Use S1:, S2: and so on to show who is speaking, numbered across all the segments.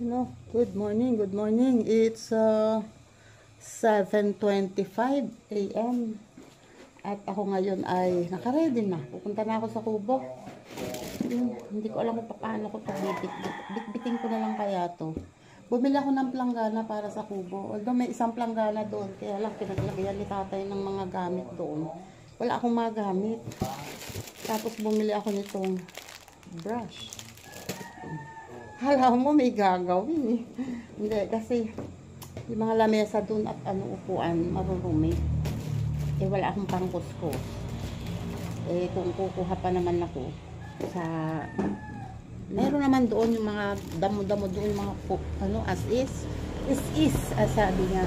S1: No, good morning, good morning. It's 7:25 AM. At ako ngayon ay nakaready na. Pupunta na ako sa kubo. Hindi ko alam kung paano ko ito bitbitin ko na lang kaya to. Bumili ako ng planggana para sa kubo. Although may isang planggana doon, kaya lang pinaglagyan ni tatay ng mga gamit doon. Wala akong magamit. Tapos bumili ako nitong brush. Hala mo may gagawin eh. Hindi, kasi yung mga lamesa dun at upuan, marurumi. Eh wala akong pangkuskos. Eh kung kukuha pa naman ako sa meron naman doon yung mga damo-damo doon, yung mga as is, sabi niya.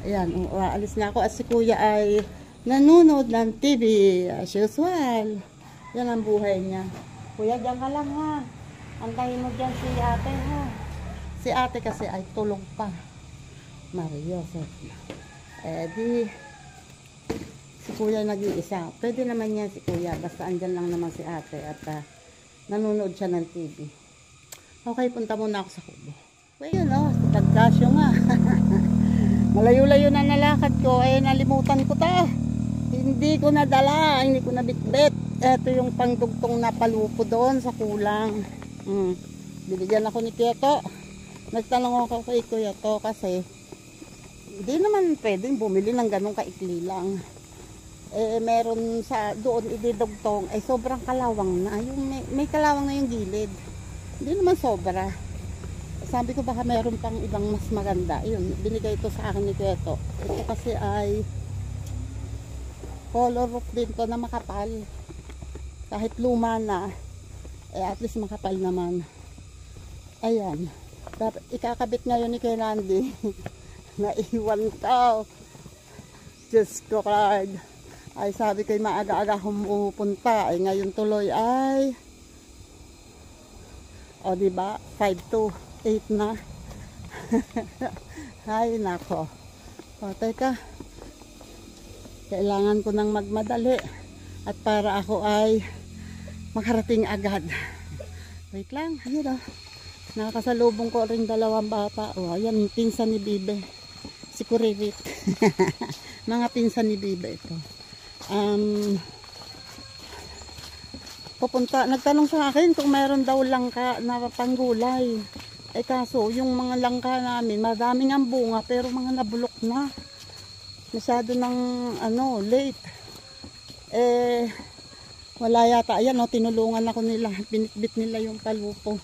S1: Ayan, aalis na ako at si kuya ay nanonood ng TV as usual. Yan ang buhay niya. Kuya, diyan ka lang ha. Antayin mo dyan si ate ha. Si ate kasi ay tulog pa. Mario, di si kuya nag-iisa. Pwede naman yan si kuya. Basta andyan lang naman si ate at nanonood siya ng TV. Okay, punta muna ako sa kubo. Well, yun pagkasyo nga. Malayo-layo na nalakad ko. Eh, nalimutan ko ta. Hindi ko nadala. Hindi ko nabitbit. Ito yung pangdugtong na palupo doon sa kulang. Binigyan ako ni Kieto. Nagtanong ako kay Kuya to kasi hindi naman pwedeng bumili ng ganong kaikli lang. Eh meron sa doon ididugtong ay sobrang kalawang na. Yung may kalawang na yung gilid. Hindi naman sobra. Sabi ko baka meron pang ibang mas maganda. Yun, binigay ito sa akin ni Kieto. Ito kasi ay color roof din to na makapal. Kahit luma na, eh at least makapal naman. Ayan. Ikakabit ngayon ni Kenandi. Naiwan ko. Diyos ko Lord. Ay sabi ko maaga-aga pumupunta. Ay ngayon tuloy ay diba 5 to 8 na. Ay nako. Teka. Kailangan ko nang magmadali. At para ako ay makarating agad. Wait lang, ayun nakakasalubong ko rin dalawang bata. Ayan, pinsan ni Bibe. Si Kuririt. Mga pinsan ni Bibe ito. Nagtanong sa akin kung mayroon daw langka na panggulay. Eh kaso, yung mga langka namin, madaming ang bunga, pero mga nabulok na. Masyado ng, late. Wala yata. Ayan tinulungan ako nila. Binitbit nila yung palupo.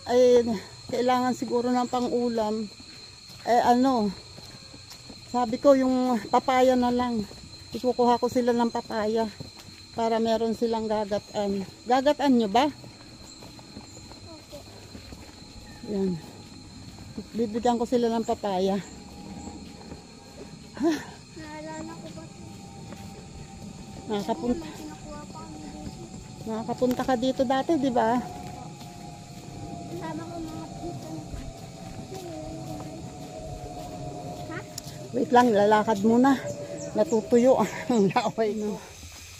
S1: Ay, kailangan siguro ng pang-ulam. Sabi ko yung papaya na lang. Ikukuha ko sila ng papaya. Para meron silang gagatan. Gagatan nyo ba? Yan. Bibigyan ko sila ng papaya. Nakapunta ka dito dati, di ba? Wait lang, lalakad muna. Natutuyo ang laway.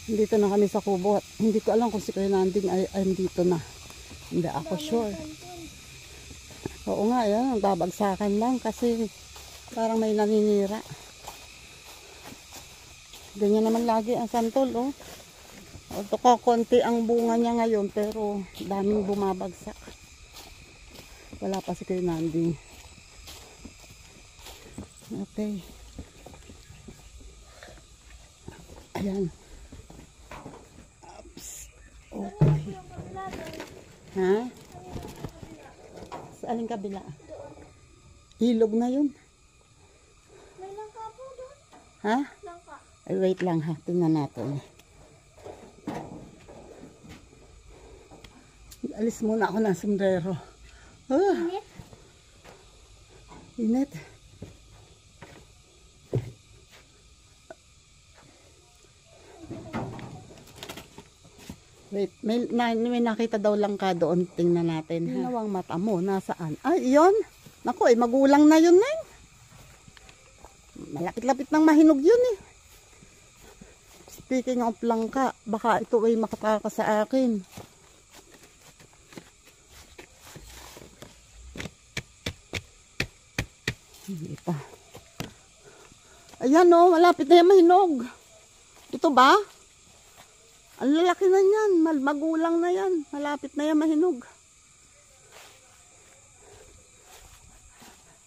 S1: Dito na kami sa kubo. Hindi ko alam kung si Kuya Nanding ay dito na. Hindi ako sure. Oo nga, yan. Babagsakan lang kasi parang may naninira. Ganyan naman lagi ang santol, konti ang bunga niya ngayon, pero daming bumabagsak. Wala pa si Kuya Nanding. Okay. Ayan. Oops. Okay. Ha? Sa aling kabila? Ilog na yun.
S2: May langka po doon.
S1: Ha?
S2: Langka.
S1: Ay, wait lang ha. Tingnan natin. Alis muna ako ng sombrero.
S2: Init?
S1: Init. Wait, may nakita daw langka doon. Tingnan natin. Ginawang mata mo. Nasaan? Ay, yun. Naku, magulang na yun, Neng. Malapit-lapit ng mahinog yun eh. Speaking of langka, baka ito ay makataka sa akin. Hindi pa. Ayan o, malapit na yan mahinog. Ito ba? Ang lalaki na yan. Magulang na yan. Malapit na yan mahinog.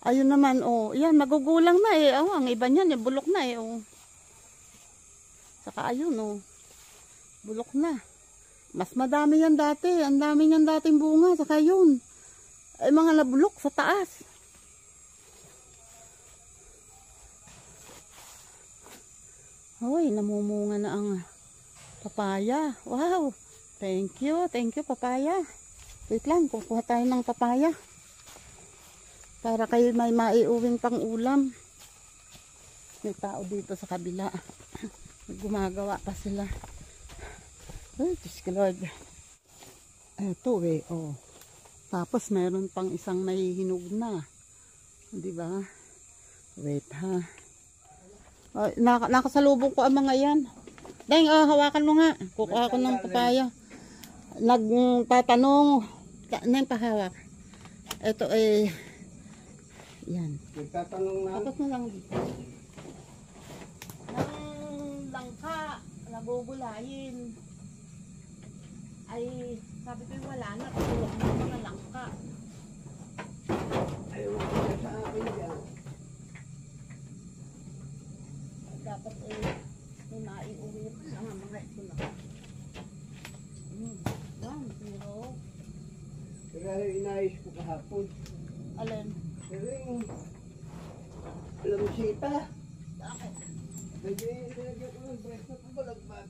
S1: Ayun naman, oh. Yan, magugulang na eh. Oh, ang iba niyan, eh, bulok na eh, oh. Saka ayun, oh. Bulok na. Mas madami yan dati. Ang dami niyan dating bunga. Saka yun. Ay, mga nabulok sa taas. Hoy, namumunga na ang papaya. Wow. Thank you. Thank you, papaya. Wait lang, kukuha tayo ng papaya. Para kayo may maiuwing pang ulam. May tao dito sa kabila. Gumagawa pa sila. Ay, Diyos ko Lord. Eto eh, oh. Tapos meron pang isang may hinog na. Diba? Wait ha. Oh, nakasalubong ko ang mga yan. Dahil hawakan mo nga. Kukuha ko ng papaya. Nagtatanong. Ano yung pahawak? Eto eh. Yan.
S3: Nagtatanong na.
S1: Tapos na lang dito. Ang langka, nagugulayin. Ay, sabi ko wala na. Tulog na mga langka.
S3: Ayaw ko sa akin yan.
S1: Dapat eh, may maiuwi pa lang ang mga ito na. 1, 0.
S3: Pero inayos ko kahapon.
S1: Alin?
S3: Pero yung lamusita.
S1: Bakit?
S3: Nagiging ko ng breast na pabalagbag.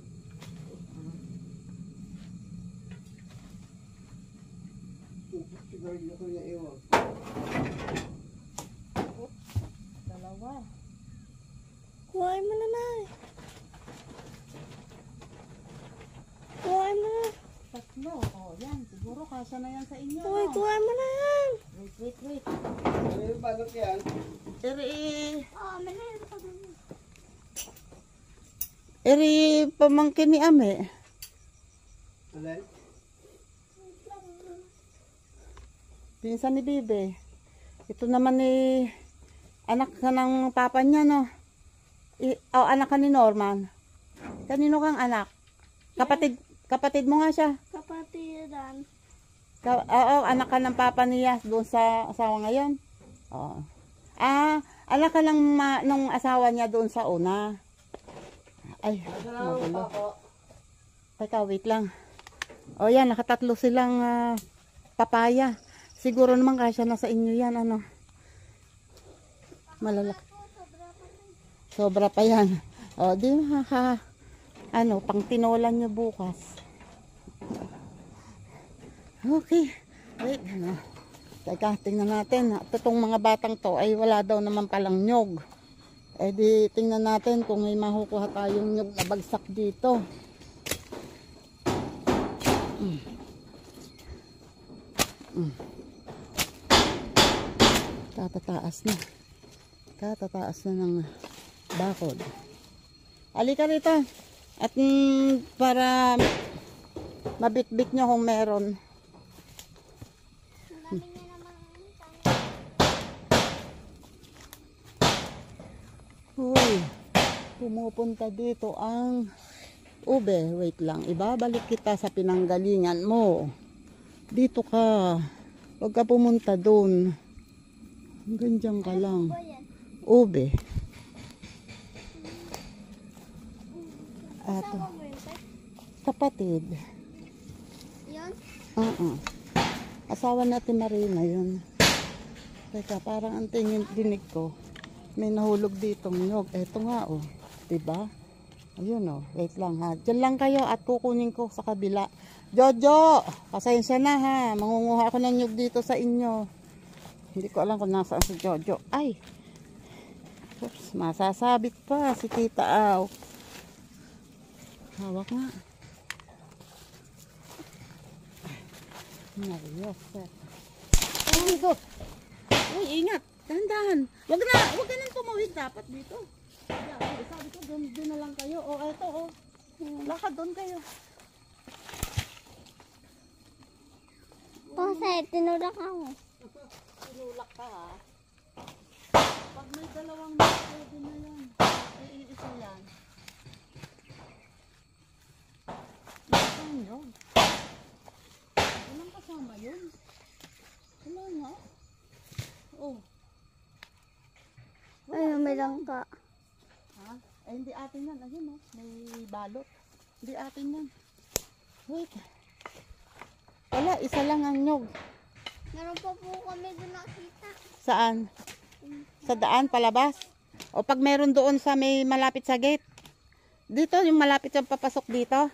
S3: Siguro ko niya iwan.
S1: Dalawa.
S2: Kuhain mo na na. Kuhain mo na.
S1: Tatlo. O, yan. Siguro kasya na yan sa inyo.
S2: Uy,
S1: No?
S2: kuhain mo na yan.
S1: Wait.
S3: Ano yung balot yan?
S1: Eri pamangkin ni Ame.
S3: Alay?
S1: Pinsan ni Bibe. Ito naman ni anak ka ng papa niya, no? Anak ka ni Norman. Kanino kang anak? Kapatid mo nga siya.
S2: Kapatidan.
S1: Oo, anak ka ng papa niya doon sa asawa ngayon. Oo. Anak ka lang nung asawa niya doon sa una. Ay, magulo. Teka, wait lang. O yan, nakatatlo silang papaya. Siguro naman kasya na sa inyo yan, ano. Malalaki. Sobra pa yan. O, di pang tinolan nyo bukas. Okay. Wait, ano. Teka, tingnan natin. Itong mga batang to ay wala daw naman palang nyog. Eh di, tingnan natin kung may makukuha tayong nyog na bagsak dito. Katataas na ng bakod. Halika rito. At para mabitbit nyo kung meron. Uy, pumupunta dito ang ube. Wait lang, ibabalik kita sa pinanggalingan mo. Dito ka. Huwag ka pumunta doon. Hanggang dyan ka lang. Ube. Ato. Kapatid.
S2: Yan?
S1: Asawa natin Marina yun. Teka, parang ang tingin dinig ko. May nahulog ditong nyog. Eto nga, oh. Diba? Ayun, oh. Wait lang, ha. Diyan lang kayo at kukunin ko sa kabila. Jojo! Pasensya na, ha. Mangunguha ako ng nyog dito sa inyo. Hindi ko alam kung nasaan si Jojo. Ay! Oops, masasabit pa si Tita Aw. Hawak nga. Marios. Ay, go! Uy, ingat! Dahan-dahan. Wag ka nang tumawid dapat dito. Sabi ko, doon na lang kayo. O, eto, o. Lakad doon kayo.
S2: Kasi tinulak ako.
S1: Tinulak ka, ha? Pag may dalawang pwede na yan. Ay, isa yan. Saan yun? Walang kasama yun. Wala nga. Oh.
S2: Ayun, may langka.
S1: Ha? Ay, hindi atin yan. Ayun, oh. May balot. Hindi atin yan. Wait. Wala, isa lang ang nyog.
S2: Meron pa po kami doon nakita.
S1: Saan? Sa daan, palabas? O pag meron doon sa may malapit sa gate? Dito, yung malapit yung papasok dito?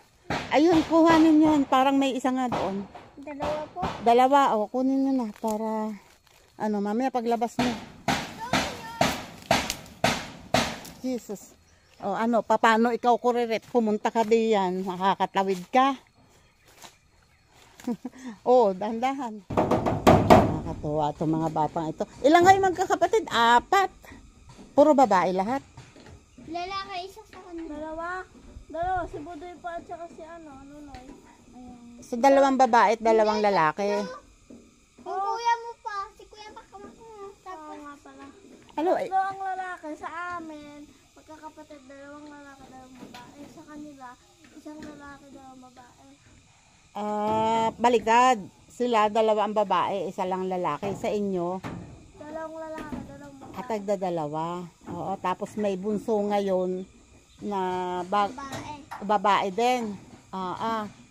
S1: Ayun, kuhanin yun. Parang may isa nga doon.
S2: Dalawa po.
S1: Dalawa, o kunin nyo na para, ano, mamaya paglabas mo. Jesus. O ano, paano ikaw kuriret? Pumunta ka diyan, makakatawid ka. O, dahan-dahan. Nakakatuwa itong mga batang ito. Ilang kayo magkakapatid? 4. Puro babae lahat.
S2: Lalaki isa sa kanila. Dalawa. Si Budoy pa at saka si Nunoy. Ayun.
S1: So, 2 babae at 2 lalaki.
S2: Yung kuya mo pa. Si kuya pa kamako. Oo nga pala.
S1: Ano,
S2: Tatlo ang lalaki sa amin. Magkakapatid, 2 lalaki, 2 babae. Sa kanila, 1 lalaki, 2 babae.
S1: baligtad. Sila, 2 ang babae, 1 lang lalaki. Sa inyo,
S2: 2 lalaki, 2 babae.
S1: atag 2. Oo, tapos may bunso ngayon na
S2: Babae.
S1: babae din.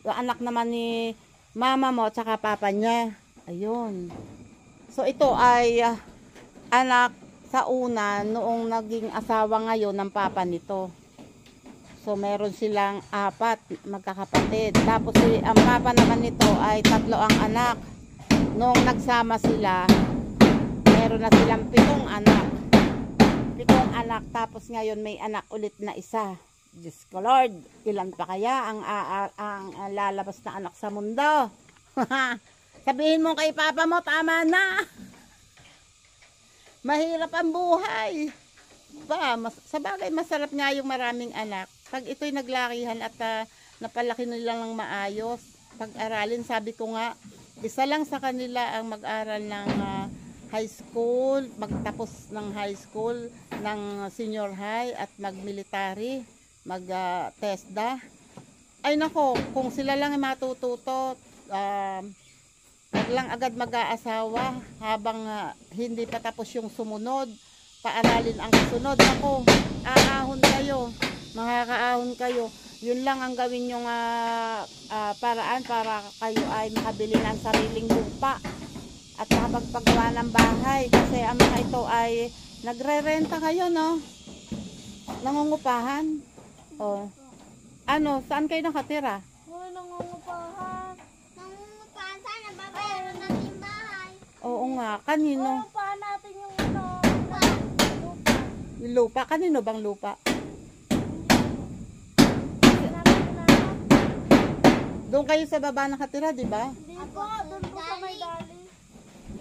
S1: Yung anak naman ni mama mo at saka papa niya. Ayun. So ito ay anak sa una noong naging asawa ngayon ng papa nito. So meron silang 4 magkakapatid. Tapos ang papa naman nito ay 3 ang anak. Noong nagsama sila, meron na silang 7 anak. 7 anak, tapos ngayon may anak ulit na isa. Diyos ko Lord, ilan pa kaya ang lalabas na anak sa mundo? Sabihin mo kay papa mo, tama na. Mahirap ang buhay. Sa bagay, masarap nga yung maraming anak. Pag ito'y naglakihan at napalaki nila lang maayos, pag-aralin, sabi ko nga, isa lang sa kanila ang mag-aral ng high school, magtapos ng high school, ng senior high at mag-military, mag-TESDA. Ay nako, kung sila lang ay matututo, wag lang agad mag-aasawa habang hindi pa tapos yung sumunod, paaralin ang kasunod. Ako, aahon kayo, makakaahon kayo. Yun lang ang gawin yung paraan para kayo ay makabili ng sariling lupa at makapagpagawa ng bahay. Kasi ang mga ito ay nagre-renta kayo, no? Nangungupahan. O, ano, saan kayo nakatira?
S2: Uy, nangungupahan. Nangungupahan, sana babayaran natin yung bahay.
S1: Oo nga, kanino?
S2: Nangungupahan natin yung lupa.
S1: Yung lupa, kanino bang lupa? Doon kayo sa baba nakatira, di ba?
S2: Hindi po, doon po sa may dali.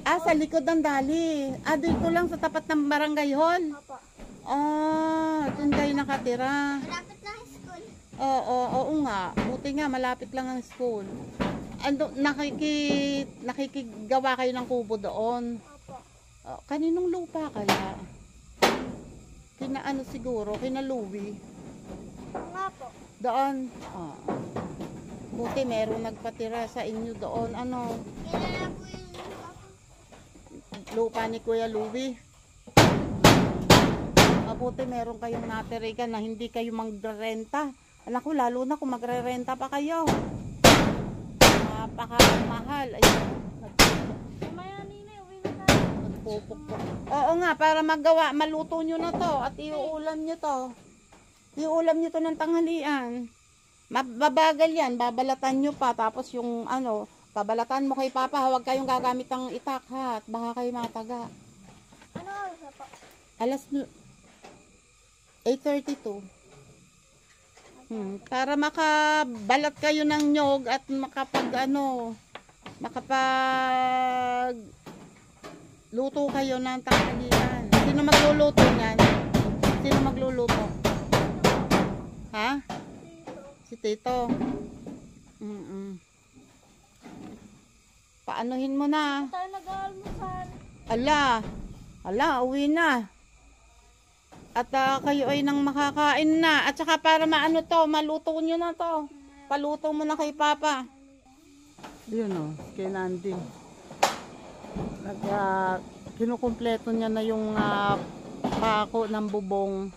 S1: Sa likod ng dali. Dito lang sa tapat ng barangay hall.
S2: Apa.
S1: Doon kayo nakatira.
S2: Malapit lang yung school.
S1: Oo nga. Buti nga, malapit lang ang school. Nakikigawa kayo ng kubo doon.
S2: Apa.
S1: Kaninong lupa kaya? Kina ano siguro? Kina Louie.
S2: Nga po.
S1: Doon. Buti merong nagpatira sa inyo doon. Ano?
S2: Kilala po yung
S1: Lupa ni Kuya Louie. Mabuti meron kayong natirikan na hindi kayo magrerenta. Anak ko, lalo na kung magrerenta pa kayo. Napakamahal. Ayun.
S2: Mamaya nina, uwi na tayo.
S1: Nagpupukpok. Oo nga, para magawa, maluto nyo na to at iuulam nyo to. Iuulam nyo to ng tanghalian. Mababagal yan, babalatan nyo pa. Tapos yung ano, babalatan mo kay Papa, huwag kayong gagamit ng itak ha. At baka kayo mataga.
S2: Ano oras na po?
S1: Alas 8:32. Para makabalat kayo ng nyog at makapag luto kayo ng tanghalian. Sino magluluto niyan? Sino magluluto? Ha? Si Tito. Paanuhin mo na.
S2: Tayo nag-aalmusal.
S1: Ala, uwi na. At kayo ay nang makakain na. At saka para maano to, maluto nyo na to. Paluto mo na kay Papa. Yun o, kay Nandi. Kinukumpleto niya na yung pako ng bubong.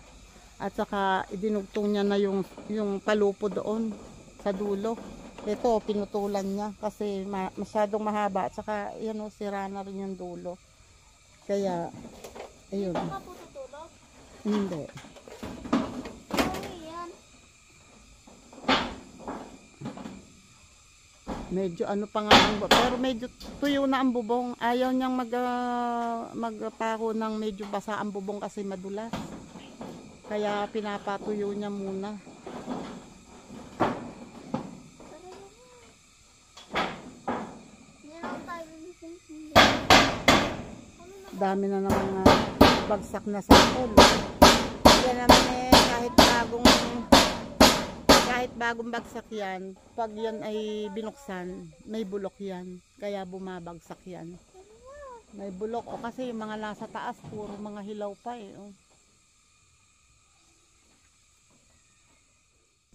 S1: At saka idinugtong niya na yung palupo doon sa dulo. Ito, pinutulan niya kasi masyadong mahaba. At saka, yan o, sira na rin yung dulo. Kaya, ayun.
S2: Baka po tutulog?
S1: Hindi.
S2: Ay, yan.
S1: Medyo ano pa nga ang pero medyo tuyo na ang bubong. Ayaw niyang magpako ng medyo basa ang bubong kasi madulas. Kaya pinapatuyo niya muna. Dami na ng mga bagsak na sapol. Yan naman kahit bagong bagsak yan, pag yan ay binuksan, may bulok yan. Kaya bumabagsak yan. May bulok o kasi yung mga nasa taas, puro mga hilaw pa eh. Oh.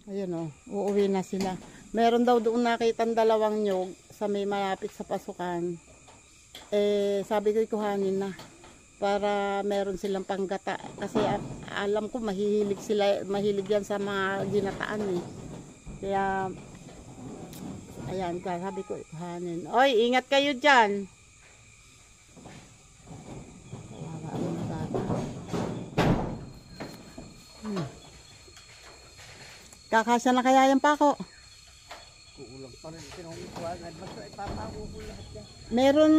S1: Ayun oh, uuwi na sila. Meron daw doon nakitang dalawang nyog sa may malapit sa pasukan. Eh, sabi ko ikuhanin na para meron silang panggata. Kasi alam ko mahilig yan sa mga ginataan eh. Kaya, ayan, sabi ko ikuhanin. Oy, ingat kayo dyan. Kakasya na kaya yan pa ako?
S3: Kuulang pa rin. Kinukuhaan. Basta ipapako ko lahat yan.
S1: Meron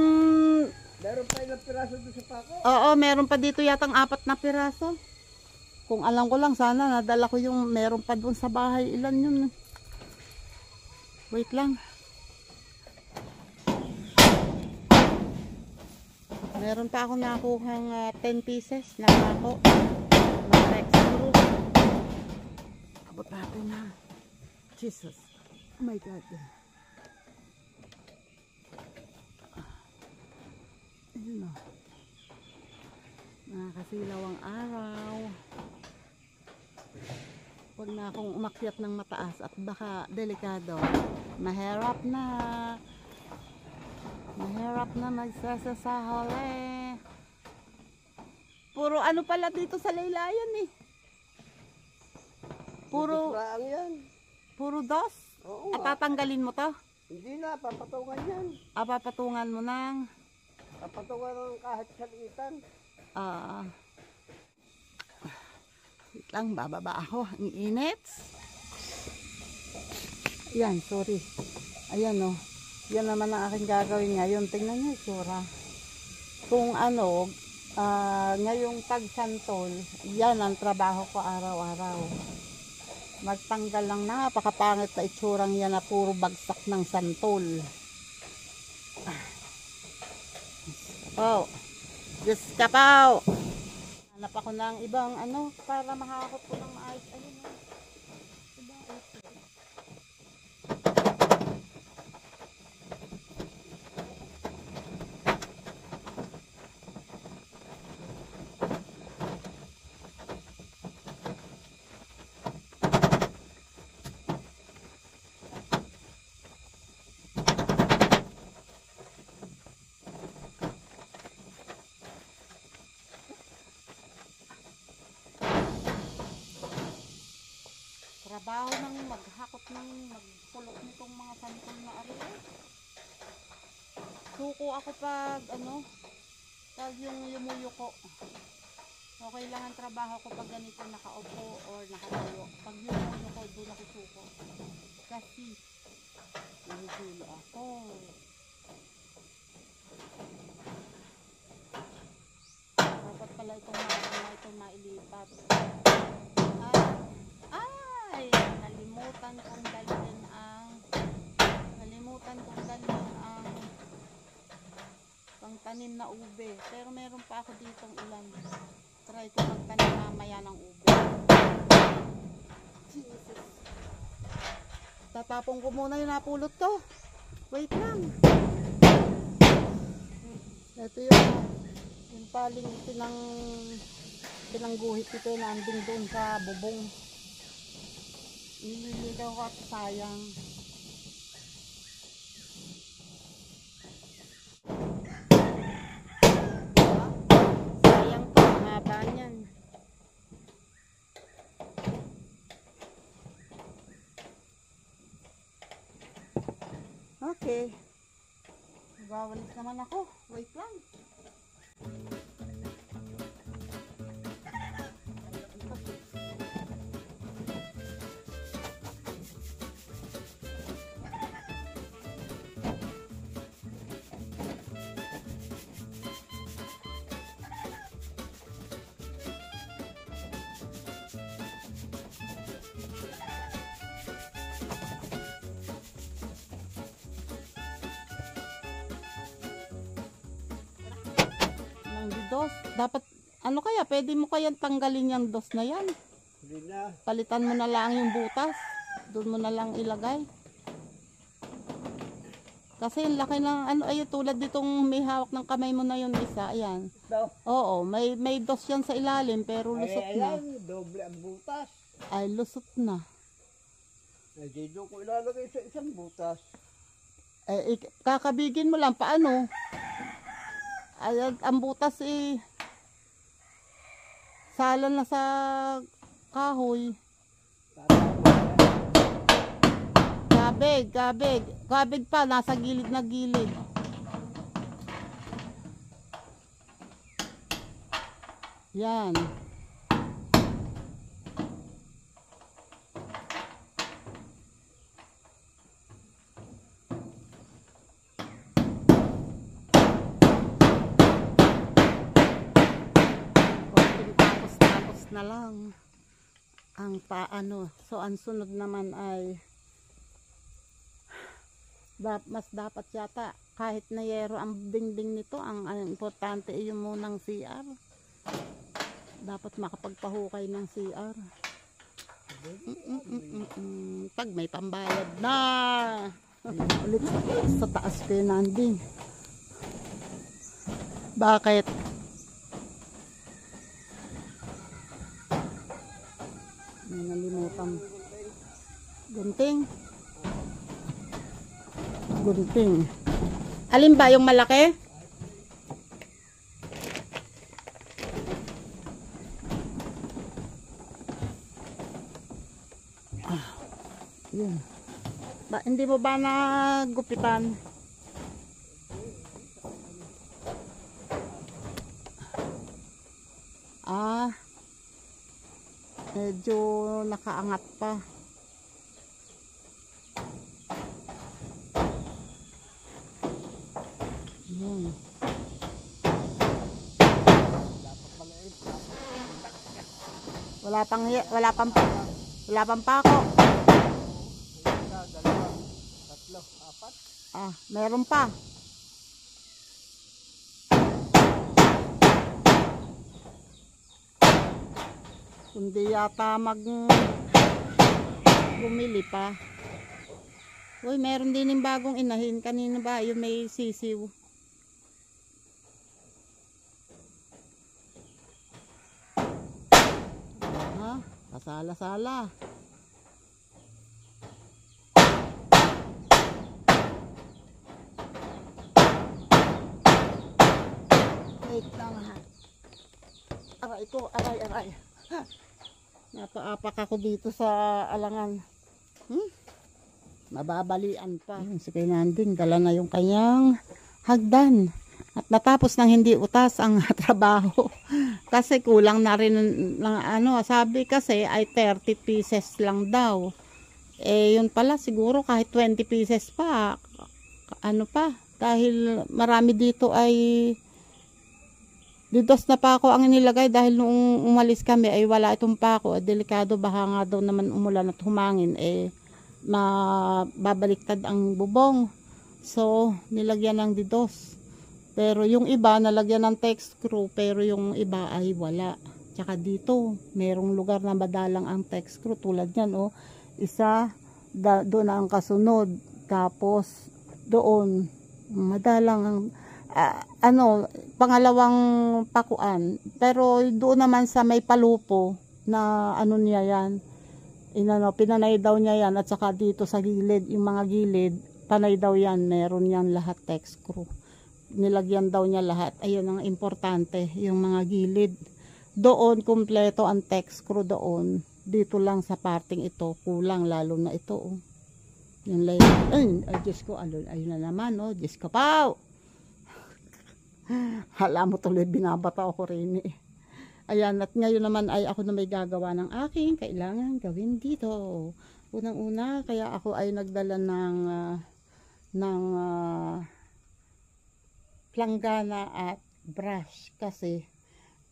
S3: Meron pa ilang piraso doon sa pako.
S1: Oo, meron pa dito yatang 4 na piraso. Kung alam ko lang, sana nadala ko yung meron pa doon sa bahay. Ilan yun? Wait lang. Meron pa ako nakuhang 10 pieces na pako. Ng Rex Group. Abot natin na. Jesus. Oh my God. Ayun o. Nakakasilaw ang araw. Huwag na akong umakyat ng mataas at baka delikado. Mahirap na. Mahirap na magsasa sa huli. Puro ano pala dito sa laylayan eh. Puro
S3: yan.
S1: dos.
S3: Oo
S1: At
S3: nga.
S1: tatanggalin mo to.
S3: Hindi na, papatungan yan.
S1: Papatungan mo ng
S3: Papatungan ng kahit salitan.
S1: wait lang, bababa ako. Ang init. Ayan, sorry. Ayan o. Yan naman ang aking gagawin ngayon. Tingnan nyo yung sura. Kung ano, ngayong pagsantol, yan ang trabaho ko araw-araw. Magtanggal lang napakapangit na itsurang yan na puro bagsak ng santol. Oh, Diyos ka po. Hanap ako ng ibang ano para mahakot ko ng maayos. Ayun o. Trabaho ng maghakot ng magpulot nitong mga santol na ariyo. Suko ako pag ano, pag yung yumuyuko. Okay lang ang trabaho ko pag ganito nakaupo or nakatayo. Pag yumuyuko, doon ako suko. Kasi nahihilo ako. Dapat pala itong mailipat. Nalimutan kong dalhin ang pangtanim na ube. Pero meron pa ako ditong ulan. Try ko magtanim mamaya ng ube. Jesus. Tatapong ko muna yung napulot ko. Wait lang. Ito yung paling Pinangguhit ito nandun doon sa bubong. Nililigaw ko at sayang. Sayang to, haba niyan. Okay. Magwawalis naman ako. Wait lang. Dos. Dapat, ano kaya, pwede mo kayang tanggalin yung dos na yan.
S3: Hindi na.
S1: Palitan mo na lang yung butas. Doon mo na lang ilagay. Kasi yung laki ng, ano, ay tulad ditong may hawak ng kamay mo na yung isa. Ayan.
S3: Ito.
S1: Oo, may dos yan sa ilalim, pero lusot na.
S3: Ayan, doble ang butas.
S1: Ay, lusot na.
S3: Ay, dito ko ilalagay sa isang butas.
S1: Kakabigin mo lang, paano? Ay, ang butas sala na sa kahoy. Kabig pa, nasa gilid na gilid. Yan. Tapos na lang ang paano. So ang sunod naman ay mas dapat yata kahit na yero ang dingding nito, ang importante ay yung munang CR. Dapat makapagpahukay ng CR. Pag may pambayad na. Ulit sa taas kay Nanding. Bakit? May nalimutan. Gunting. Alin ba yung malaki? Yun. Hindi mo ba nagupitan? Medyo nakaangat pa. Yun. Wala pang pako.
S3: Dalawa, tatlo, apat.
S1: Meron pa. Kundi yata bumili pa. Uy, meron din yung bagong inahin. Kanina ba? Yung may sisiw. Kasala-sala. Wait lang ha. Aray ko, aray. Napaapak ako dito sa alangan. Mababalian pa. Si Kay Nanding, dala na yung kanyang hagdan. At natapos ng hindi utas ang trabaho. Kasi kulang na rin ng sabi kasi ay 30 pieces lang daw. Yun pala siguro kahit 20 pieces pa. Dahil marami dito ay didos na pako ang inilagay dahil nung umalis kami ay wala itong pako. Delikado, baka nga daw naman umulan at humangin mababaliktad ang bubong. So nilagyan ng didos. Pero yung iba nalagyan ng text screw, pero yung iba ay wala. Tsaka dito merong lugar na madalang ang text screw tulad yan isa doon ang kasunod, tapos doon madalang ang pangalawang pakuan. Pero doon naman sa may palupo na ano niya yan, pinanay daw niya yan, at saka dito sa gilid, yung mga gilid, panay daw yan, meron yan lahat text screw. Nilagyan daw niya lahat. Ayun ang importante, yung mga gilid. Doon, kumpleto ang text screw doon. Dito lang sa parting ito, kulang, lalo na ito. Oh. Yung layer. Ay, Diyos ko, ayun na naman, oh. Diyos ko, pao! Hala mo tuloy, binabata ako rin eh. Ayan, at ngayon naman ay ako na may gagawa ng aking kailangan gawin dito. Unang-una, kaya ako ay nagdala ng planggana at brush. Kasi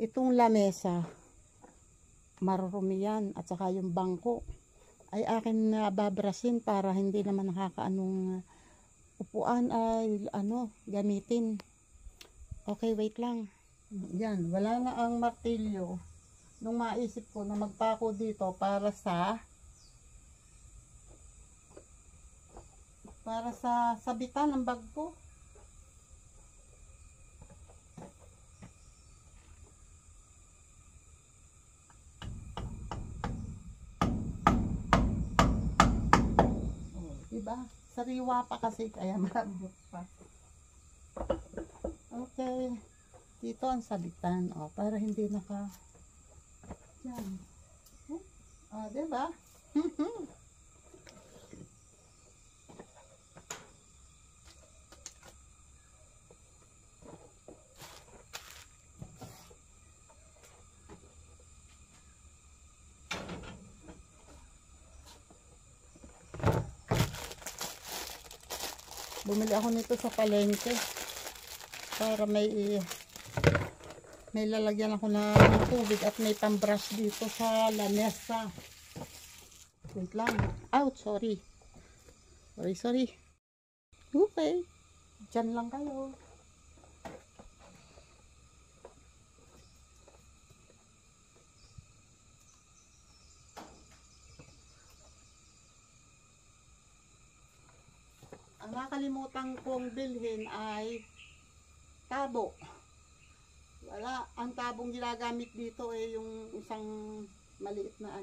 S1: itong lamesa, marurumi yan. At saka yung bangko ay akin na babrasin para hindi naman nakakaanong upuan ay gamitin. Okay, wait lang. Yan, wala na ang martilyo. Nung maisip ko na magpako dito para sa sabitan ng bag ko. Oh, diba? Sariwa pa kasi kaya malambot pa. Okay. Dito ang sabitan, para hindi yan. Diba? Bumili ako nito sa palengke para may lalagyan ako ng tubig at may pambrush dito sa lamesa. Wait lang. Ouch, sorry. Sorry. Okay. Diyan lang kayo. Ang nakalimutan kong bilhin ay tabo. Wala, ang tabong ginagamit dito yung isang maliit na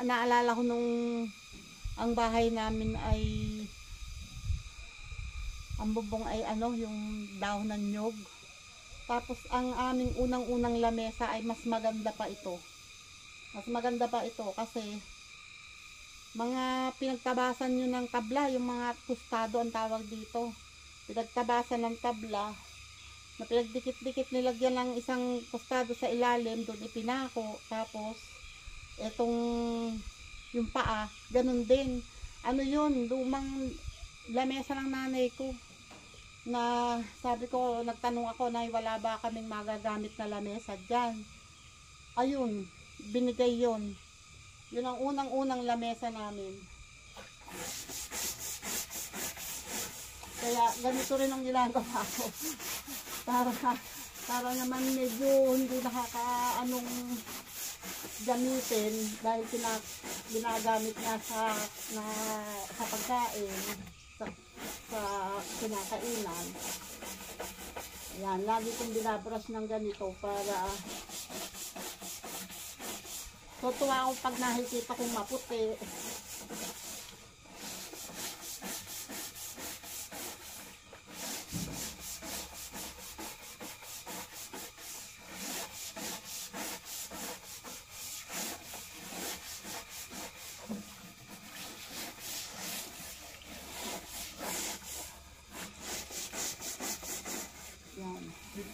S1: naalala ko nung ang bahay namin ay ang bubong ay yung dahon ng nyog. Tapos ang aming unang-unang lamesa ay mas maganda pa ito. Mas maganda pa ito kasi mga pinagtabasan nyo ng tabla, yung mga kustado ang tawag dito. Pinagtabasan ng tabla na pinagdikit-dikit, nilagyan ng isang kustado sa ilalim, doon ipinako. Tapos yung paa, ganun din. Yun, lumang lamesa ng nanay ko. Na sabi ko, nagtanong ako na wala ba kaming magagamit na lamesa dyan. Ayun, binigay yun. Yun ang unang-unang lamesa namin. Kaya ganito rin ang ginagawa ko. Para naman medyo hindi gamitin dahil ginagamit niya sa pagkain, sa kinakainan. Yan, lagi kong binabrush ng ganito para tuwa ako pag nakikita kong maputi.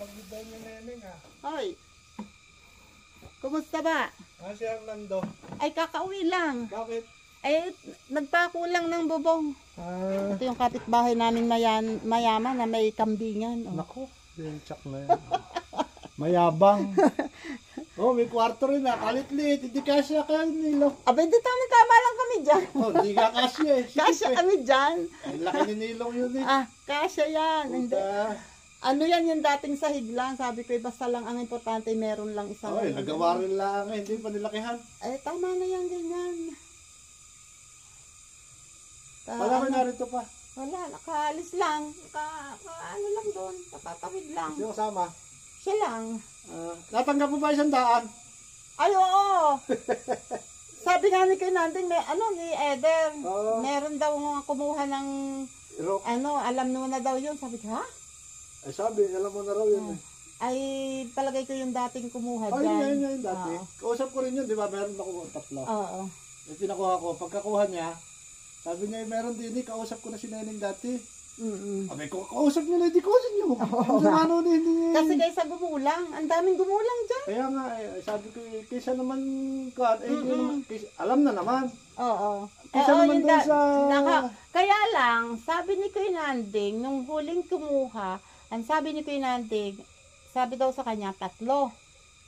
S3: Pag-ibay niya neneng
S1: Hoy, kumusta ba?
S3: Si Armando.
S1: Ay, kakauwi lang.
S3: Bakit?
S1: Ay, nagpakulang ng bubong. Ito yung kapitbahay namin mayaman na may kambingan.
S3: Nako, yung tsak na yan. Mayabang. Oh, may kwarto rin na. Kalit-lit. Hindi kasya kaya nilo.
S1: Abay, di tama lang kami dyan.
S3: Oh, hindi ka kasya eh.
S1: Kasya kami dyan.
S3: Ang laki ni Nilong yun eh.
S1: Kasya yan. Hindi. Ano yan yung dating sahig lang. Sabi ko, basta lang ang importante, meron lang isang.
S3: Oy, nagawa rin lang. Hindi pa nilakihan.
S1: Ay, tama na yan, ganyan.
S3: Wala ko narito pa.
S1: Wala, nakaalis lang. Ano lang doon, patatawid lang.
S3: Hindi ko kasama.
S1: Siya lang.
S3: Natanggap mo ba 100?
S1: Ay, oo. Sabi nga ni kay Nanding, ni Eder,
S3: Oo.
S1: meron daw nga kumuha ng,
S3: Pero,
S1: alam mo na daw yun. Sabi ko, ha?
S3: ay sabi, alam mo na raw yun eh.
S1: Ay, palagay ko yung dating kumuha
S3: Ay,
S1: dyan.
S3: yun dati.
S1: Oo.
S3: Kausap ko rin yun, di ba? Meron ako 3.
S1: Oo.
S3: Yung pinakuha ko, pagkakuha niya, sabi niya, meron din eh, kausap ko na si Neneng dati. Abay ko, kausap niyo na, hindi kausap niyo. Ano hindi.
S1: Kasi kaysa gumulang, ang daming gumulang dyan.
S3: Kaya nga, sabi ko, kaysa naman, alam na naman.
S1: Oo.
S3: Kaysa naman
S1: yun
S3: doon sa...
S1: Kaya lang, sabi ni Kuya Nanding, nung huling kumuha, ang sabi ni Kuya Nanding, sabi daw sa kanya, 3.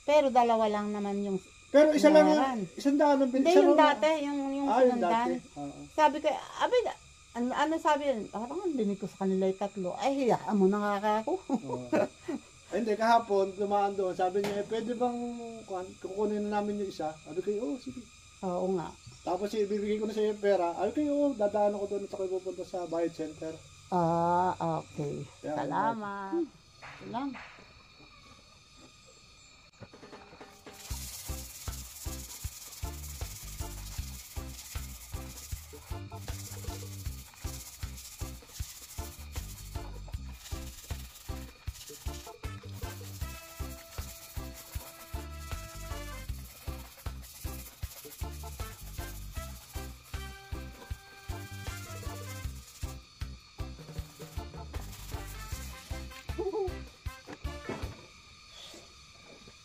S1: Pero 2 lang naman yung
S3: Pero isa lang
S1: meron.
S3: yan, 100 ang
S1: Hindi,
S3: isa
S1: yung
S3: lang-
S1: dati, yung
S3: yung
S1: sinundan.
S3: dati. Oo.
S1: Sabi ko, ano sabi yun? Parang dinig ko sa kanila yung 3. Ay, hiyaan mo nakaka ako.
S3: Oo. Ay, hindi, kahapon, dumaan doon, sabi niya, pwede bang kukunin na namin yung isa? Sabi ko, oh, sige.
S1: Oo nga.
S3: Tapos ibibigay ko na sa iyo yung pera. Sabi ko, oh, dadaan ako doon at ako pupunta sa Bayad Center.
S1: Okay.
S3: Kaya,
S1: Salamat. Lang.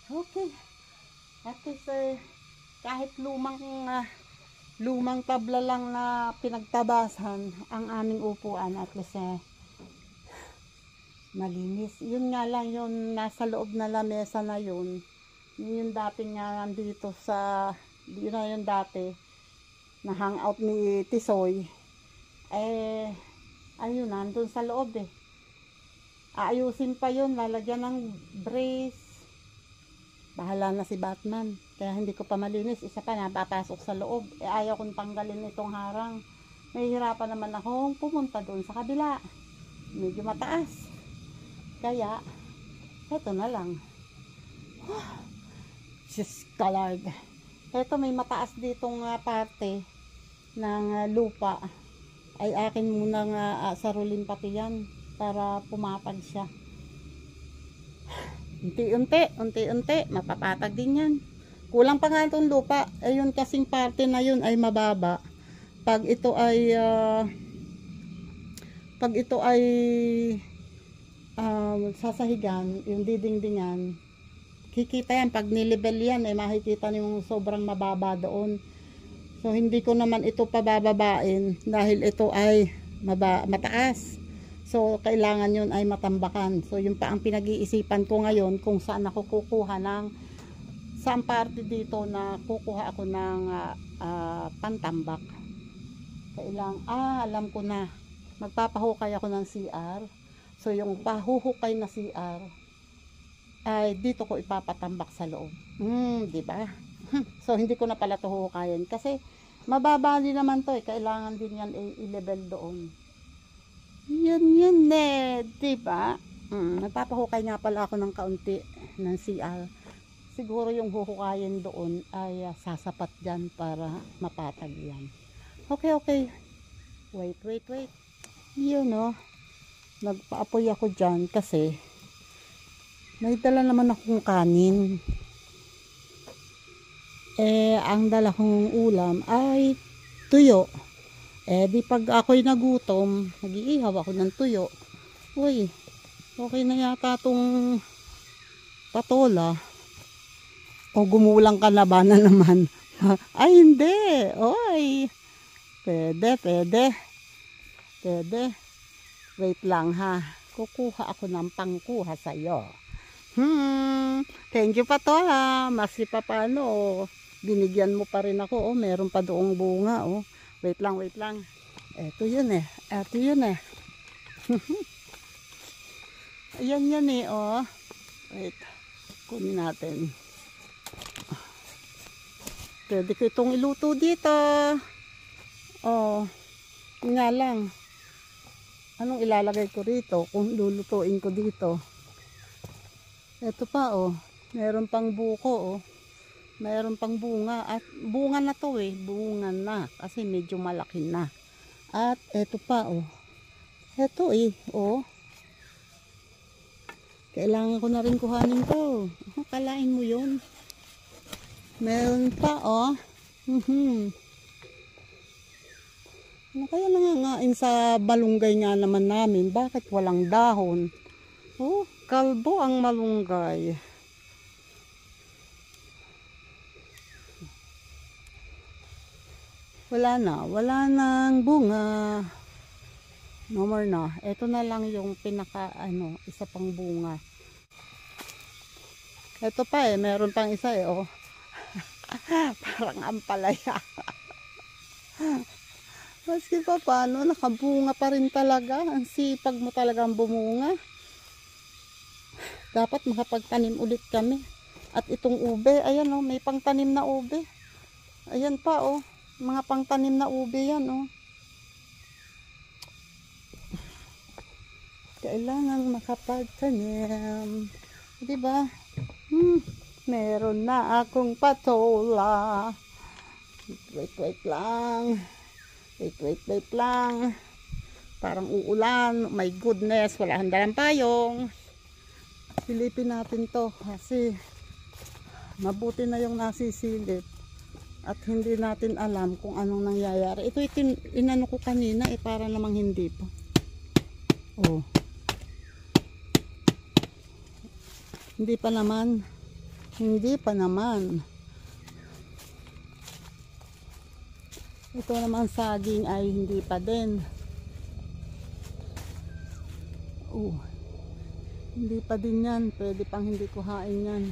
S1: Okay. At least, kahit lumang tabla lang na pinagtabasan ang aming upuan, at least malinis. Yun nga lang, yun nasa loob na lamesa na yun. Yun yung dating nga nandito sa, yun na yung dati, na hangout ni Tisoy. Ayun, nandun sa loob Aayusin pa yun, lalagyan ng brace. Bahala na si Batman. Kaya hindi ko pa malinis. Isa pa, napapasok sa loob. Ayaw kong tanggalin itong harang. Nahihirapan naman akong pumunta doon sa kabila. Medyo mataas. Kaya, eto na lang. Diyos ka Lord. Eto, may mataas ditong parte ng lupa. Ay akin munang sarulin pati yan para pumapag siya. Unti-unti, mapapatag din yan. Kulang pa nga itong lupa. Ayun kasing parte na yun ay mababa. Pag ito ay sasahigan, yung didingdingan, kikita yan. Pag nilibel yan, ay makikita niyo yung sobrang mababa doon. So, hindi ko naman ito pabababain dahil ito ay mataas. So, kailangan yun ay matambakan. So, yun pa ang pinag-iisipan ko ngayon kung saan ako kukuha ng saan parte dito na kukuha ako ng pantambak. Alam ko na. Magpapahukay ako ng CR. So, yung pahuhukay na CR ay dito ko ipapatambak sa loob. Di ba? So, hindi ko na pala ito huhukayin. Kasi, mababa din naman to Kailangan din yan i-level doon. Yan diba? Nagpapahukay nga pala ako ng kaunti ng CR. Siguro yung huhukayin doon ay sasapat dyan para mapatag yan. Okay. Wait. Yun nagpaapoy ako dyan kasi may dala naman akong kanin. Ang dala kong ulam ay tuyo. Di pag ako'y nagutom, nag-iihaw ako ng tuyo. Uy, okay na yata tong patola. O gumulang ka na ba na naman? Ay, hindi. Oy, pwede. Wait lang ha. Kukuha ako ng pangkuha sa'yo. Thank you pa to ha. Masi pa paano. Oh. Binigyan mo pa rin ako. Oh. Meron pa doong bunga. Oh. Wait lang, wait lang. Ito yun eh. Ito yun eh. Ayan yan eh. Oh. Wait. Kunin natin. Pwede ko itong iluto dito. Oh. Nga lang. Anong ilalagay ko rito kung lulutuin ko dito? Ito pa oh. Meron pang buko oh. Meron pang bunga. At bunga na to eh. Bunga na. Kasi medyo malaki na. At ito pa oh. Ito eh. Oh. Kailangan ko na rin kuhanin to. Oh, kalain mo yun. Meron pa oh. Ano kaya nangangain sa malunggay nga naman namin? Bakit walang dahon? Oh, kalbo ang malunggay. Wala nang bunga. No more na. Ito na lang yung pinaka isa pang bunga. Ito pa eh, meron pang isa eh, oh. Parang ampalaya. Maski pa paano, nakabunga pa rin talaga. Ang sipag mo talagang bumunga. Dapat makapagtanim ulit kami. At itong ube, ayan oh, may pangtanim na ube. Ayan pa oh, mga pangtanim na ube yan oh. Kailangan makapagtanim. Diba? Meron na akong patola. Wait lang. Wait lang. Parang uulan. Oh my goodness, wala kang dalang payong. Silipin natin to kasi mabuti na yung nasisilip at hindi natin alam kung anong nangyayari. Ito inano ko kanina eh, para namang hindi pa. Oh. Hindi pa naman. Ito naman saging ay hindi pa din. Oh. Hindi pa din yan. Pwede pang hindi kuhain yan.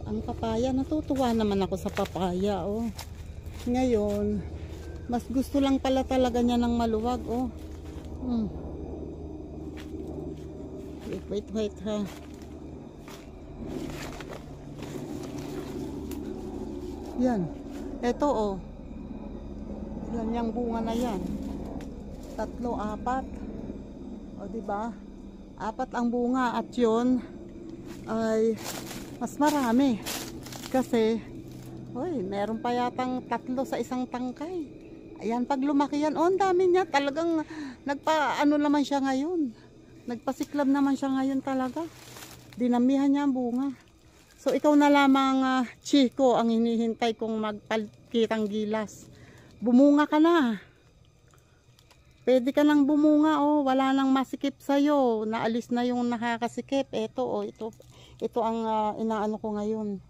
S1: Ang papaya, natutuwa naman ako sa papaya. Oh. Ngayon, mas gusto lang pala talaga niya ng maluwag. Oh. Wait ha. Yan. Ito oh. Ilan yung bunga na yan? 3, 4. O diba? 4 ang bunga at yun ay mas marami. Kasi meron pa yatang 3 sa isang tangkay. Ayan, pag lumaki yan, ang dami niya. Talagang nagpa-ano naman siya ngayon. Nagpasiklab naman siya ngayon talaga. Dinamihan niya ang bunga. So ikaw na lamang Chico ang hinihintay kong magpalkitang gilas. Bumunga ka na. Pwede ka nang bumunga oh, wala nang masikip sa'yo. Naalis na yung nakakasikip. Ito oh, ito ang inaano ko ngayon.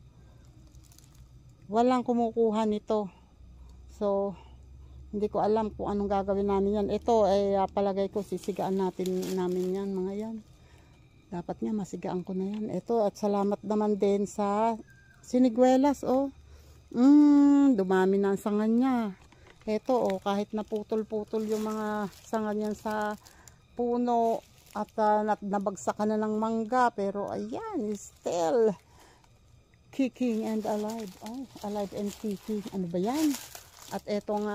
S1: Walang kumukuha nito. So hindi ko alam kung anong gagawin namin yan. Ito ay palagay ko sisigaan namin yan mga yan. Dapat nga masigaan ko na yan. Ito at salamat naman din sa siniguelas oh. Dumami na ang sanga niya. Ito oh, kahit naputol-putol yung mga sanga niyan sa puno at nabagsakan na ng mangga, pero ayan, still kicking and alive. Oh, alive and kicking. Ano ba yan? At etong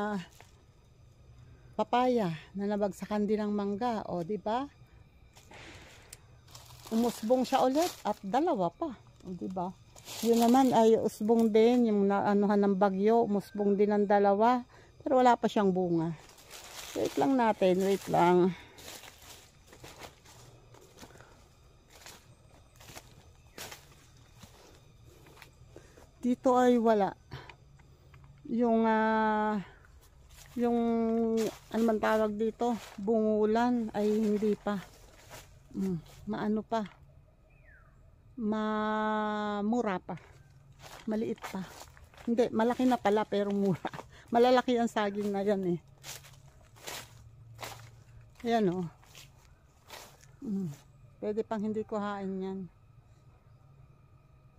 S1: papaya na nabagsakan din ng mangga, oh, di ba? Umusbong siya ulit at 2 pa, oh, di ba? Yun naman ay usbong din yung naanuhan ng bagyo, umusbong din ng 2, pero wala pa siyang bunga. Wait lang natin, wait lang. Dito ay wala. Yung ano man tawag dito, bungulan ay hindi pa. Maano pa. Mura pa. Maliit pa. Hindi, malaki na pala pero mura. Malalaki ang saging na yan eh. Ayan oh. Pwede pang hindi kuhain yan.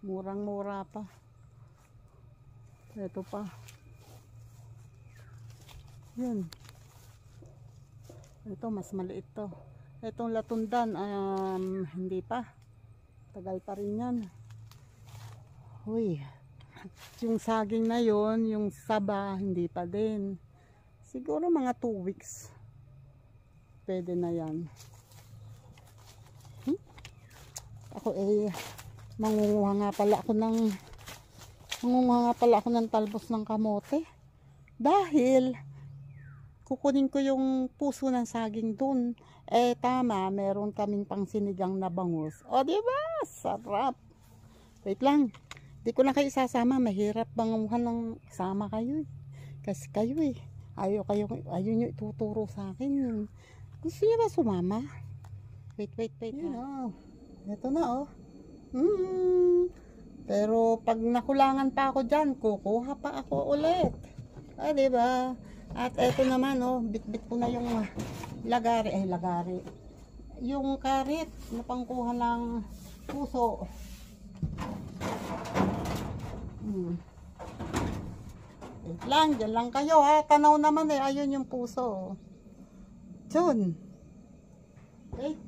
S1: Murang-mura pa. Ito pa. Yun. Ito, mas maliit to. Itong latundan, hindi pa. Tagal pa rin yan. Uy. Yung saging na yon, yung saba, hindi pa din. Siguro mga 2 weeks. Pwede na yan. Ako mangunguha nga pala ako ng talbos ng kamote. Dahil kukunin ko yung puso ng saging dun. Tama, meron kaming pang sinigang na bangus. O, diba? Sarap. Wait lang. Di ko na kayo isasama. Mahirap banguhan ng sama kayo. Kasi kayo ayaw nyo ituturo sa akin. Gusto nyo ba sumama? Wait. Ito na, oh. Pero pag nakulangan pa ako dyan, kukuha pa ako ulit. Diba? At eto naman, oh, bit-bit ko na yung lagari. Yung karit na pangkuha ng puso. Wait lang, dyan lang kayo, ha. Tanaw naman ayun yung puso. Diyan. Wait.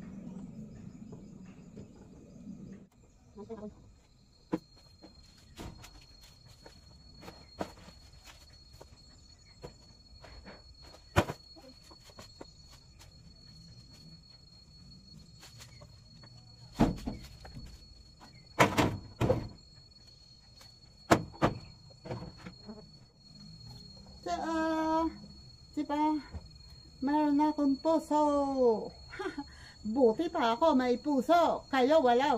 S1: Diba? Meron na akong puso. Buti pa ako may puso. Kayo wala.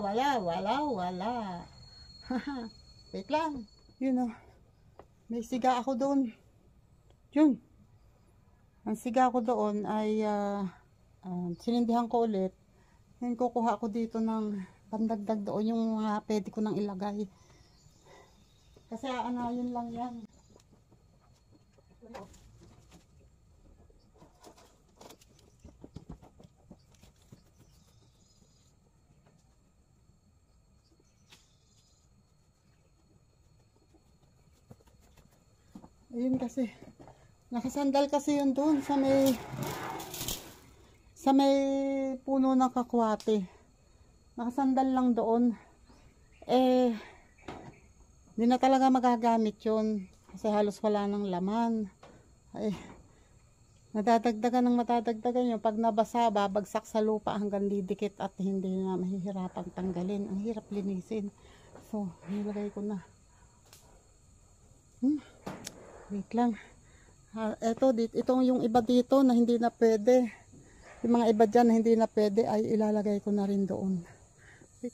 S1: Wait lang. Yun, may siga ako doon. Yun. Ang siga ko doon ay sinindihan ko ulit. Ngayon kukuha ko dito ng pandagdag doon yung mga pwede ko nang ilagay. Kasi yun lang yan. Ayun kasi, nakasandal kasi yun doon sa may puno ng kakwate. Nakasandal lang doon. Hindi na talaga magagamit yun. Kasi halos wala ng laman. Madadagdagan yun. Pag nabasa, babagsak sa lupa hanggang didikit at hindi na mahihirapan tanggalin. Ang hirap linisin. So, nilagay ko na. Wait lang. Itong yung iba dito na hindi na pwede. Yung mga iba dyan na hindi na pwede ay ilalagay ko na rin doon. Wait.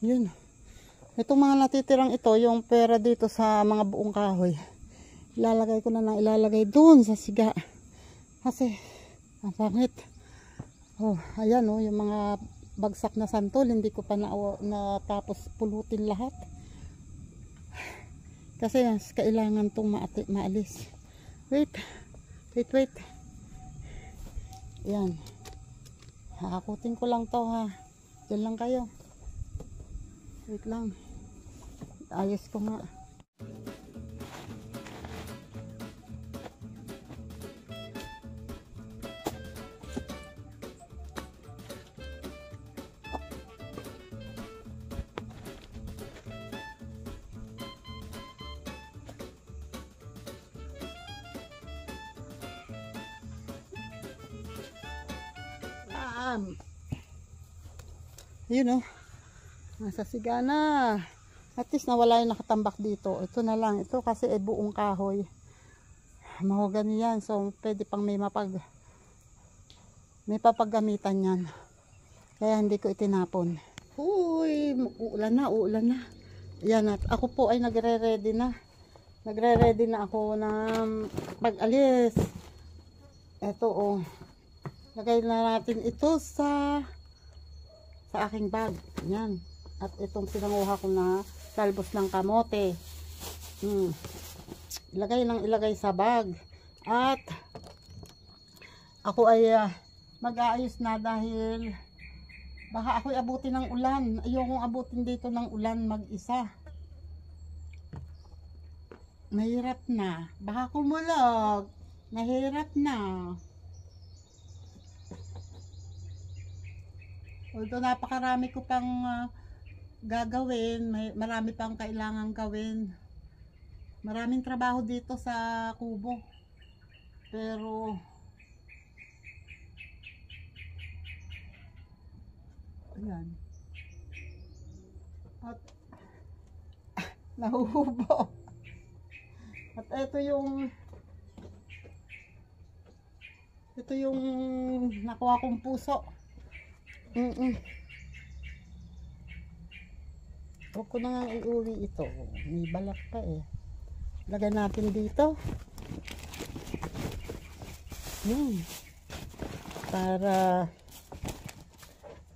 S1: Yun. Itong mga natitirang ito, yung pera dito sa mga buong kahoy. Ilalagay ko na lang, ilalagay doon sa siga. Kasi, ang pangit. Ayan yung mga bagsak na santol, hindi ko pa natapos pulutin lahat. Kasi kailangan itong maalis. Wait. Ayan. Hakutin ko lang to, ha. Diyan lang kayo. Wait lang. Ayos ko nga. Yun nasa siga na. At least nawala yung nakatambak dito. Ito na lang. Ito kasi buong kahoy. Mahogany yan. So pwede pang may papaggamitan yan. Kaya hindi ko itinapon. Uy, uulan na, uulan na. Yan, at ako po ay nagre-ready na. Nagre-ready na ako na pag-alis. Ito oh. Lagay na natin ito sa aking bag. Yan. At itong pinanguha ko na talbos ng kamote. Ilagay sa bag. At ako ay mag-aayos na dahil baka ako'y abutin ng ulan. Ayokong abutin dito ng ulan mag-isa. Mahirap na. Baka kumulog. Mahirap na. Although napakarami ko pang gagawin, marami pang kailangan gawin. Maraming trabaho dito sa kubo. Pero ayan. At nahuhubo. At ito yung nakuha kong puso. Huwag ko na nga iuwi ito. May balak pa eh. Lagay natin dito. Yan. Para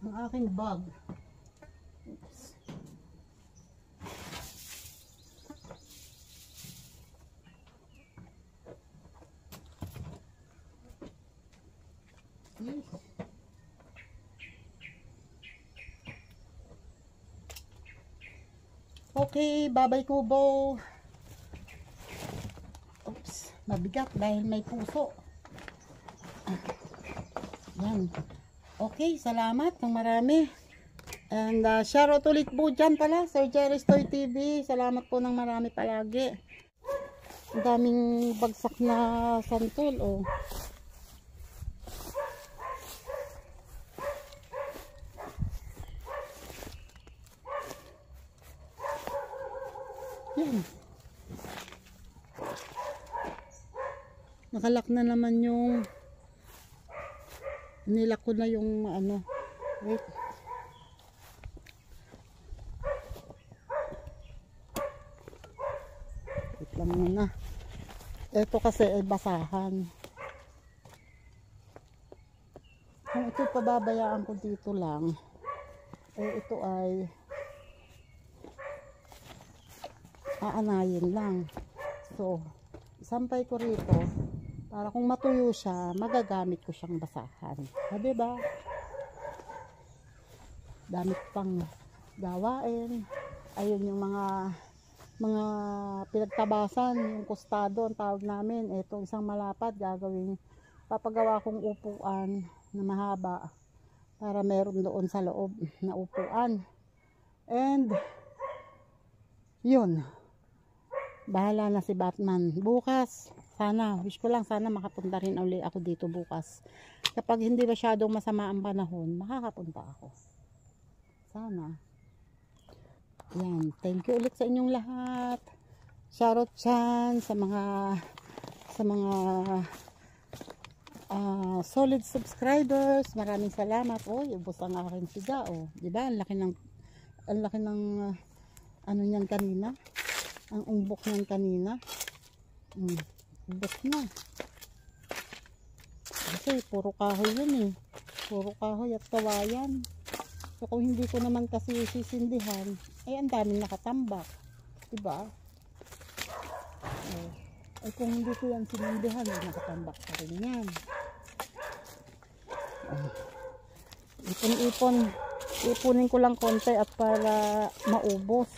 S1: ang aking bag. Oops. Yes. Okay, bye-bye kubo. Oops, mabigat dahil may puso. Yan. Okay, salamat ng marami. And shoutout ulit po dyan pala, Sir Jerry's Toy TV. Salamat po ng marami palagi. Ang daming bagsak na santol, oh. Yan. Nakalak na naman yung nilak ko na yung ano. Wait. Wait lang muna. Ito kasi ay basahan. Kung ito pababayaan ko dito lang, eh ito ay aanayin lang. So, isampay ko rito para kung matuyo siya, magagamit ko siyang basahan. Diba? Dami pang gawain. Ayun yung mga pinagtabasan, yung kustado ang tawag namin. Itong isang malapad gagawin, papagawa kong upuan na mahaba para meron doon sa loob na upuan. And yun, bahala na si Batman. Bukas, sana, wish ko lang sana makapunta rin uli ako dito bukas. Kapag hindi masyadong masama ang panahon, makakapunta ako. Sana. Yan, thank you ulit sa inyong lahat. Shoutout dyan sa mga solid subscribers. Maraming salamat. Oh, ubos ang aking siga. Oh, di ba? Ang laki ng ano niyan kanina. Ang umbok niyan kanina. Ubos na. Kasi puro kahoy yun eh. Puro kahoy at kawayan. So kung hindi ko naman kasi sisindihan, ay ang daming nakatambak. Diba? Ay kung hindi ko yan sinindihan, ay nakatambak pa rin yan. Ipunin ko lang konti at para maubos.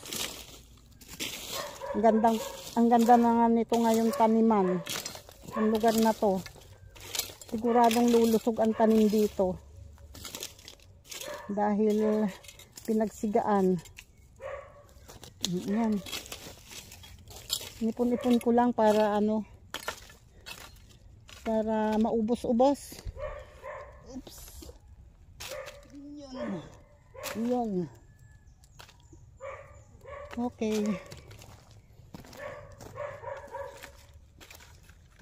S1: Ang ganda na nga nito ngayong taniman. Ang lugar na to. Siguradong lulusog ang tanim dito. Dahil pinagsigaan. Yan. Nipon-ipon ko lang para ano, para maubos-ubos. Oops. Yun. Okay.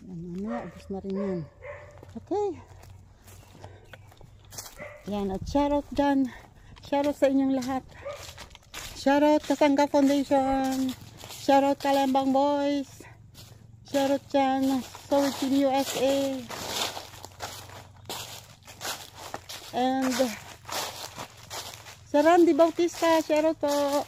S1: Yan, mamaya, ubos na rin yun. Okay. Yan, at shoutout dyan. Shoutout sa inyong lahat. Shoutout Kasangga Foundation. Shoutout Kalembang Boys. Shoutout dyan. Soul Team USA. And sa Randy Bautista. Shoutout po.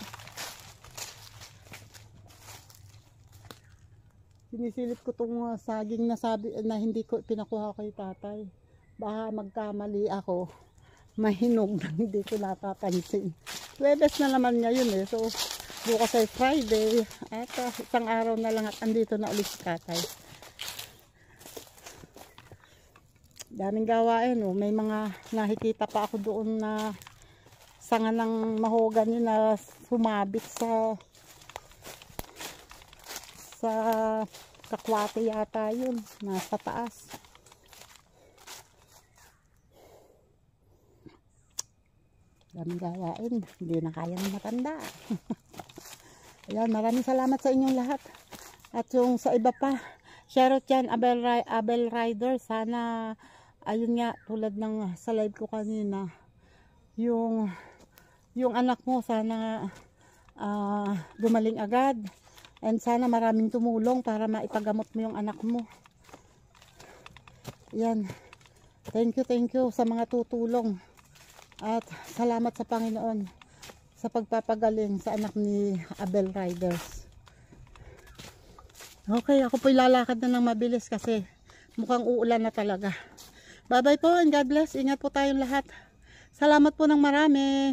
S1: Sinisilip ko itong saging na hindi ko pinakuha kay tatay. Baka magkamali ako. Mahinog na hindi ko napapansin. Webes na naman ngayon eh. So, bukas ay Friday. At isang araw na lang at andito na ulit si tatay. Daming gawain oh. May mga nakikita pa ako doon na sanga ng mahogany na sumabit sa kakwate yata yun. Nasa taas. Daming gawain. Hindi na kaya ng matanda. Ayan, maraming salamat sa inyong lahat. At yung sa iba pa, shoutout yan, Abel Rider. Sana, ayun nga, tulad ng sa live ko kanina, yung anak mo, sana gumaling agad. And sana maraming tumulong para maipagamot mo yung anak mo. Yan. Thank you sa mga tutulong. At salamat sa Panginoon sa pagpapagaling sa anak ni Abel Riders. Okay, ako po'y lalakad na ng mabilis kasi mukhang uulan na talaga. Bye bye po and God bless. Ingat po tayong lahat. Salamat po ng marami.